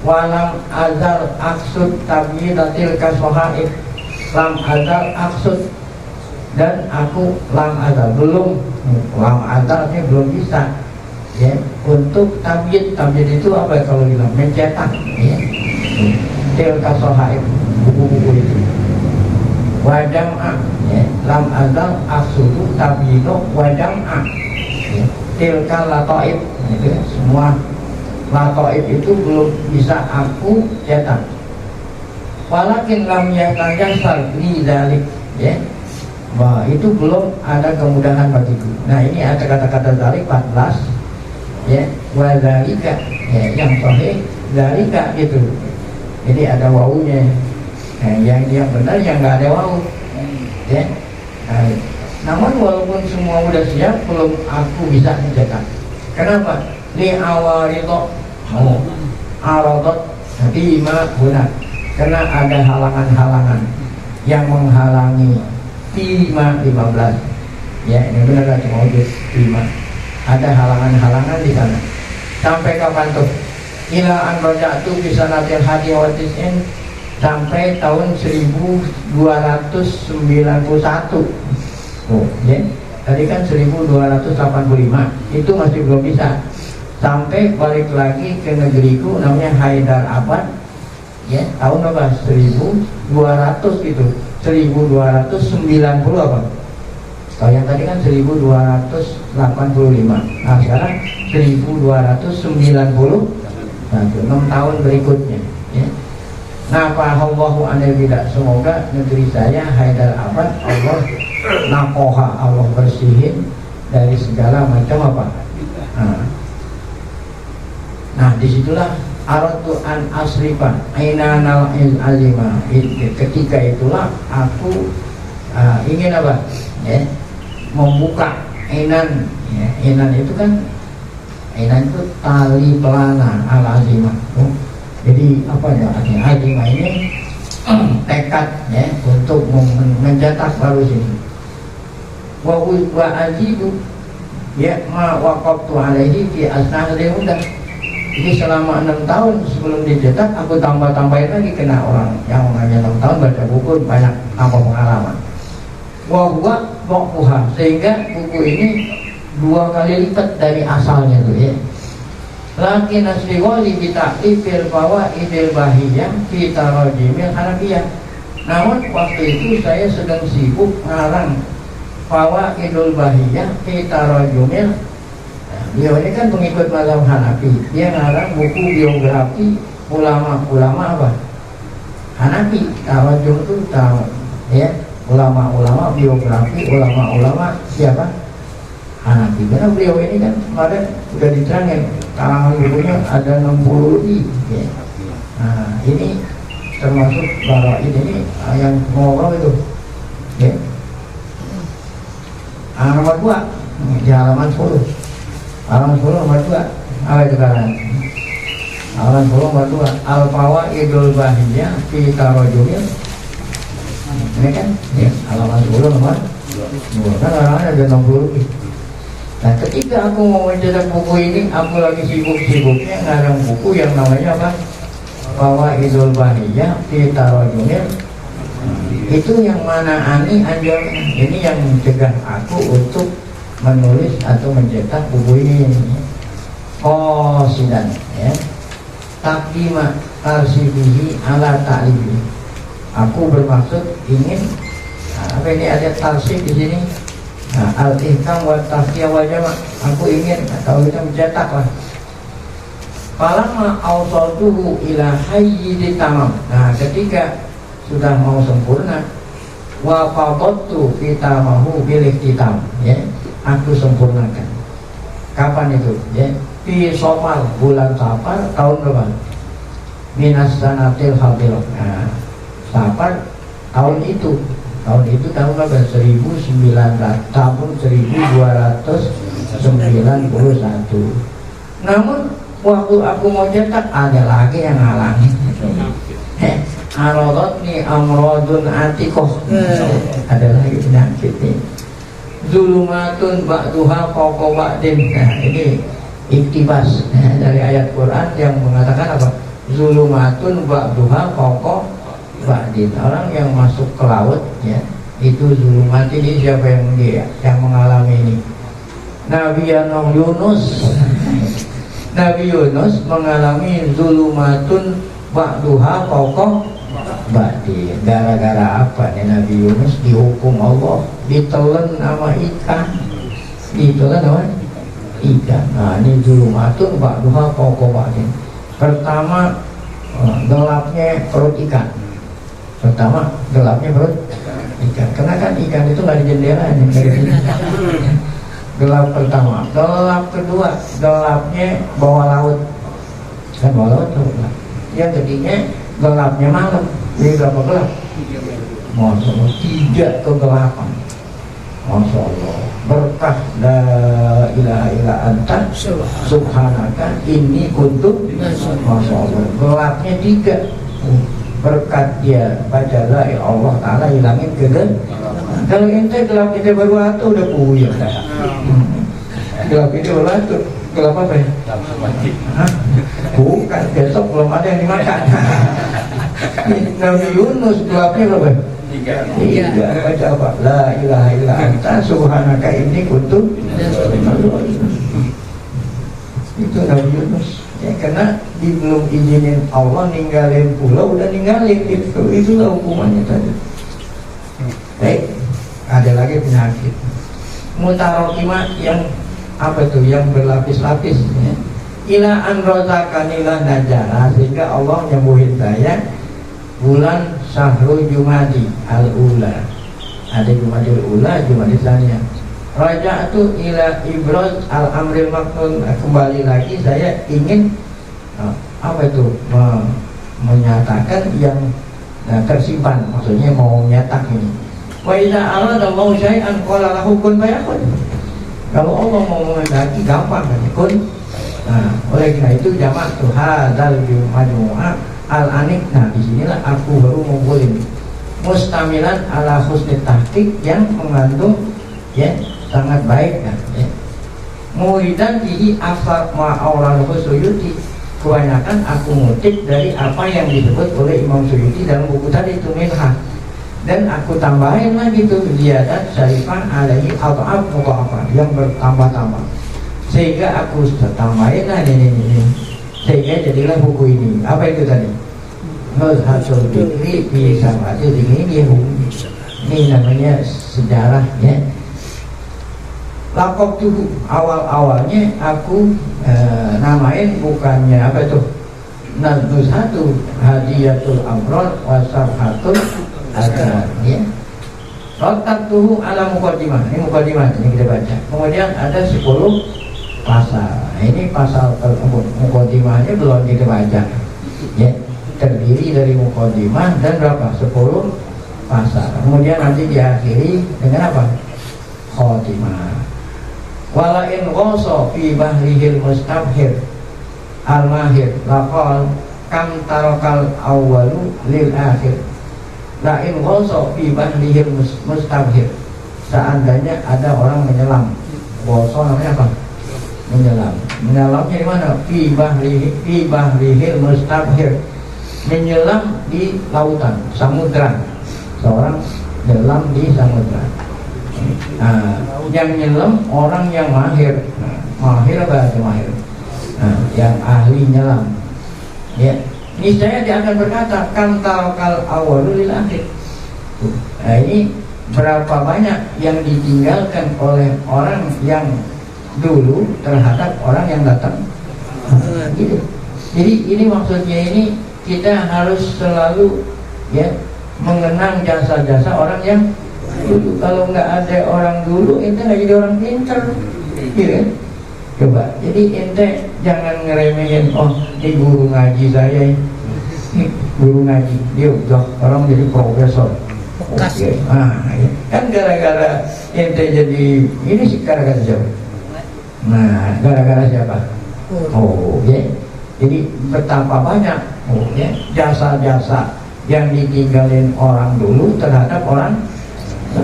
Walam azal aksud tabyidatil kasohaib, lam azal aksud, dan aku lam azal azalnya belum bisa ya untuk tabyid itu apa kalau bilang mencetak ya, tilka sohaib, buku-buku itu. Wadam'a ya, lam azal aksudu tabyido wadam'a ya, tilka latoib, itu semua latoib itu belum bisa aku cetak. Walakin lam yatajasal li dzalik ya, wah itu belum ada kemudahan bagiku. Nah ini ada kata-kata dzalik 14 ya, wa dzalika ya, yang sahih dzalika itu. Jadi ada wawunya. Nah, yang benar yang nggak ada wawu ya. Nah, namun walaupun semua udah siap, belum aku bisa mencetak. Kenapa? Li awarito aradot bima guna, karena ada halangan-halangan yang menghalangi. 15 ya, ini benar cuma wujud 5. Ada halangan-halangan di sana. Sampai kapan tuh? Ila an raja'tu fi sanatil hadi wa tis'in, sampai tahun 1291. Oh, ya. Tadi kan 1285, itu masih belum bisa. Sampai balik lagi ke negeriku namanya Hyderabad ya, tahun apa? 1200 gitu. 1290 apa? Kalau yang tadi kan 1285. Nah sekarang 1290. Nah, 6 tahun berikutnya ya. Nah, fahallahu anil bidah, semoga negeri saya Hyderabad Allah nakoha, Allah bersihin dari segala macam apa. Nah disitulah aratu an asrifa ainanal azima. Ketika itulah aku ingin apa ya, membuka ainan ya. Ainan itu kan, ainan itu tali pelana al azimah. Jadi apa ya artinya azimah ini tekad ya untuk mencetak baru sini. Wa ajibu ya ma waqaftu alaihi fi asnadil mudah. Jadi selama 6 tahun sebelum dicetak aku tambah-tambahin lagi, kena orang yang hanya 6 tahun baca buku banyak apa pengalaman. Wa huwa sehingga buku ini 2 kali lipat dari asalnya tuh ya. Lakin asliwali bita'ifil fawaidil bahiyah fi tarajimil hanafiyah. Namun waktu itu saya sedang sibuk ngarang fawaidul bahiyah fi tarajumil. Beliau ini kan pengikut mazhab Hanafi. Dia ngarang buku biografi ulama-ulama apa? Hanafi. Tarajum itu tahu ya, ulama-ulama, biografi ulama-ulama siapa? Hanafi. Karena beliau ini kan kemarin udah diterangin kalangan bukunya ada 60 lebih ya. Nah ini termasuk Baraid ini yang ngobrol itu ya. Nomor 2 di halaman 10. Halaman 10 nomor 2 apa itu kan? Halaman 10 nomor 2 Al-Fawaidul Bahiyah fi Tarajumil. Ini kan ya, halaman 10 nomor 2. Kan halaman ada 60 lebih. Nah ketika aku mau mencetak buku ini, aku lagi sibuk-sibuknya ngarang buku yang namanya apa? Fawaidul Bahiyah fi Tarajumil. Itu yang mana anjur ini yang mencegah aku untuk menulis atau mencetak buku ini. Qasidan ya. takdima tarsibihi ala ta'libi. Aku bermaksud ingin apa ini ada tarsib di sini. Al-ihkam wa tafsir wa jama'. Aku ingin atau kita mencetak lah. Falamma awsaltuhu ila hayyizi tamam. Nah, ketika sudah mau sempurna, wa fadadtu fitamahu bil ihtitam, ya. Aku sempurnakan. Kapan itu? Ya. Fi Safar, bulan Safar tahun berapa? Minas sanatil hadilah. Nah, Safar tahun itu tahun berapa? 1291. Namun waktu aku mau cetak ada lagi yang ngalangi. Arodotni amrodun atikoh. Ada lagi penyakit nih. Zulumatun ba'duha fawqa ba'din. Nah, ini iktibas dari ayat Quran yang mengatakan apa? Zulumatun ba'duha fawqa ba'din. Orang yang masuk ke laut, ya, itu zulumat. Ini siapa yang mengalami ini? Nabi Yunus. Nabi Yunus mengalami zulumatun ba'duha fawqa ba'din. Gara-gara apa nih Nabi Yunus dihukum Allah, ditelan sama ikan. Ditelan apa? Ikan. Nah, ini zulumatun ba'duha fawqa ba'din. Pertama, gelapnya perut ikan. Karena kan ikan itu nggak di jendela nih. Gelap pertama. Gelap kedua, gelapnya bawah laut. Kan bawah laut tuh. Yang ketiga, gelapnya malam. Jadi berapa gelap? Masya Allah, 3 kegelapan. Masya Allah, berkah la ilaha illa anta subhanaka inni kuntu. Masya Allah, gelapnya 3. Berkat dia baca la Allah Ta'ala hilangin kegelapan. Kalau ente gelap kita baru atau udah puyeng. Gelap itu baru gelap apa ya? Bukan, besok belum ada yang dimakan. Nabi Yunus gelapnya berapa? 3. Baca apa? La ilaha illa anta subhanaka inni kuntu. Itu Nabi Yunus. Ya, karena belum izinin Allah ninggalin pulau, udah ninggalin itulah hukumannya tadi. Baik, ada lagi penyakit mutarokimah yang apa itu? Yang berlapis-lapis, ya. Ila an rozakanilah najara, sehingga Allah nyembuhin saya bulan Syahrul Jumadi al-Ula. Ada Jumadil Ula, Jumadil Tsaniyah. Raja itu ila ibroz al-amril maknun. Kembali lagi saya ingin apa itu? Menyatakan yang tersimpan, maksudnya mau nyatak ini. Wa idza arada mau syai'an qala lahu kun fayakun. Kalau Allah mau menghendaki gampang kan kun. Nah, oleh karena itu jamak tuh hadzal majmu'ah al-anik. Nah, disinilah aku baru ngumpulin mustamilan ala husnit tahqiq, yang mengandung, ya, sangat baik kan, ya. Muridan bihi afar ma'aulahu Suyuti. Kebanyakan aku ngutip dari apa yang disebut oleh Imam Suyuti dalam buku tadi itu Minhah. Dan aku tambahin lagi tuh ziyadat syarifah alaihi at'af mudha'afah, yang bertambah-tambah. Sehingga aku tambahin lah ini. Sehingga jadilah buku ini. Apa itu tadi? Nuzhatul Fikri fi Sam'atil ini. Ini namanya sejarah, ya. Lakok tuh awal-awalnya aku namain bukannya apa itu? Nuzhatul Hadiyatul Amrod Wasafhatul Adran, ya. Rotak tuh ala muqaddimah. Ini muqaddimah ini kita baca. Kemudian ada 10 pasal. Nah, ini pasal muqaddimahnya belum kita baca, ya. Terdiri dari muqaddimah dan berapa? 10 pasal. Kemudian nanti diakhiri dengan apa? Khotimah. Wala in ghoso fi bahrihil mustabhir al-mahir laqal kam tarakal awwalu lil akhir. La in ghoso fi bahrihil mustabhir. Seandainya ada orang menyelam. Ghoso namanya apa? Menyelam. Menyelamnya di mana? Fi bahrihil mustabhir. Menyelam di lautan, samudra. Seorang menyelam di samudra. Nah, yang nyelam orang yang mahir. Mahir apa itu mahir? Nah, yang ahli nyelam. ya niscaya dia akan berkata kam tarakal awwalu lil akhir. Nah ini berapa banyak yang ditinggalkan oleh orang yang dulu terhadap orang yang datang gitu. Jadi ini maksudnya ini kita harus selalu ya mengenang jasa-jasa orang yang dulu. Kalau nggak ada orang dulu ente nggak jadi orang pintar gitu kan. Coba jadi ente jangan ngeremehin oh ini guru ngaji saya ini guru ngaji dia udah orang jadi profesor. Oke. Ya. Kan gara-gara ente jadi ini sih gara-gara siapa? Nah gara-gara siapa? Oh ya. Jadi betapa banyak ya jasa-jasa yang ditinggalin orang dulu terhadap orang.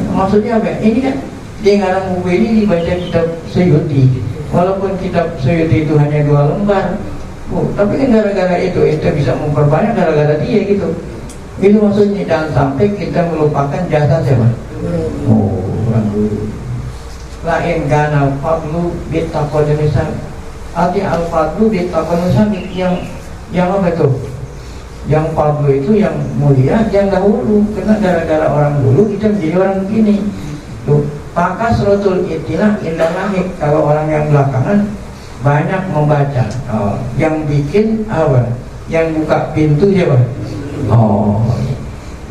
Maksudnya apa? Ini kan di ngarang buku ini dibaca kitab Suyuti. Walaupun kitab Suyuti itu hanya 2 lembar, tapi kan gara-gara itu bisa memperbanyak gara-gara dia gitu. Itu maksudnya jangan sampai kita melupakan jasa siapa? Orang dulu. Lain kana fadlu bitaqadunisa. Arti al-fadlu bitaqadunisa yang apa itu? Yang fadlu itu yang mulia, yang dahulu. Karena gara-gara orang dulu kita menjadi orang begini. Tuh, maka suratul itilah indah lahik. Kalau orang yang belakangan banyak membaca. Yang bikin apa? Yang buka pintu siapa?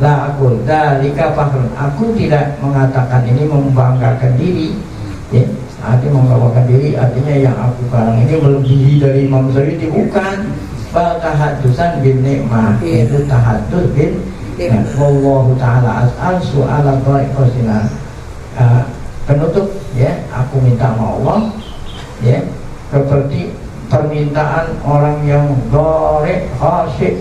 Lah aku dalika fakhrun. Aku tidak mengatakan ini membanggakan diri. Ya, artinya membanggakan diri artinya yang aku karang ini melebihi dari Imam Suyuti, bukan. Bal tahaddusan bin nikmah, itu tahaddus bin wallahu ta'ala as'al su'ala dhaiqasina. Penutup ya, aku minta sama Allah ya seperti permintaan orang yang dhari khasyid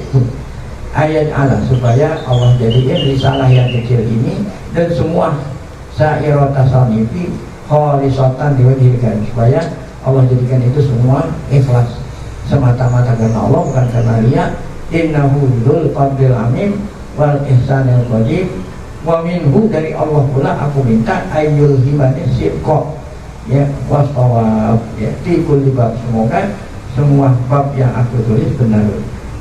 ayat Allah, supaya Allah jadikan risalah yang kecil ini dan semua sa'irata sanifi khalisatan diwajibkan, supaya Allah jadikan itu semua ikhlas semata-mata karena Allah, bukan karena riya. Innahu dzul fadlil amim wal ihsanil qadim wa minhu, dari Allah pula aku minta ayyul himani sidqa ya wasawab ya fi kulli bab, semoga semua bab yang aku tulis benar.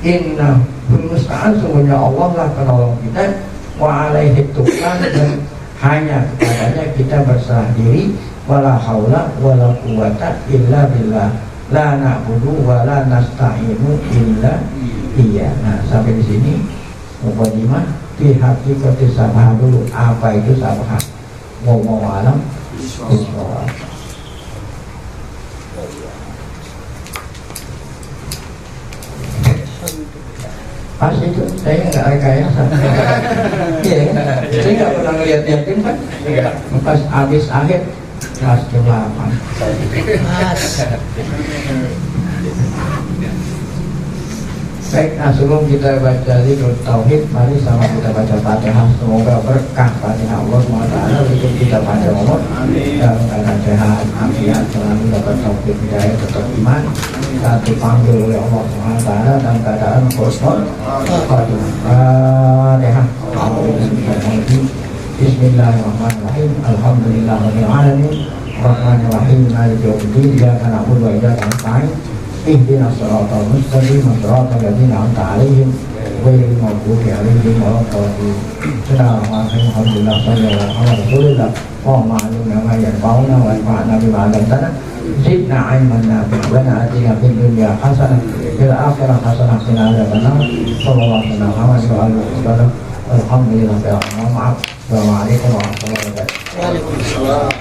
Inna musta'an, semuanya Allah lah penolong kita, wa alaihi tuklan, dan hanya kepadanya kita berserah diri. Wala haula wala quwata illa billah, la na'budu wa la nasta'inu illa iya. Nah sampai di sini mukadimah fi haqiqati sabah dulu. Apa itu sabah? Wallahu a'lam bishawab. Pas itu saya nggak rekayasa. Iya kan? Saya nggak pernah ngeliat yatim kan? Pas habis akhir kelas 8. Baik, nah sebelum kita baca zikrul tauhid, mari sama kita baca Fatihah. Semoga berkah Fatihah Allah SWT untuk kita baca Allah dalam keadaan sehat, afiat, selalu dapat tauhid, hidayah, tetap iman, saat dipanggil oleh Allah SWT dalam keadaan khusnul Fatihah. Bismillahirrahmanirrahim. Alhamdulillahirabbil alamin. Rahmanirrahim. Maliki yaumiddin. Iyyaka na'budu wa iyyaka nasta'in. Ihdinas siratal mustaqim, siratal ladzina an'amta 'alaihim ghairil maghdubi 'alaihim waladdallin. Alhamdulillah, sallallahu alaihi wasallam. Allahumma 'allimna ma yanfa'una wa anfa'na bima 'allamtana. Zidna 'ilman nafi'an wa atina fid dunya hasanah fil akhirati hasanah wa qina adzabannar. Sallallahu alaihi wasallam. Alhamdulillah, maaf. Assalamualaikum warahmatullahi wabarakatuh. Waalaikumsalam.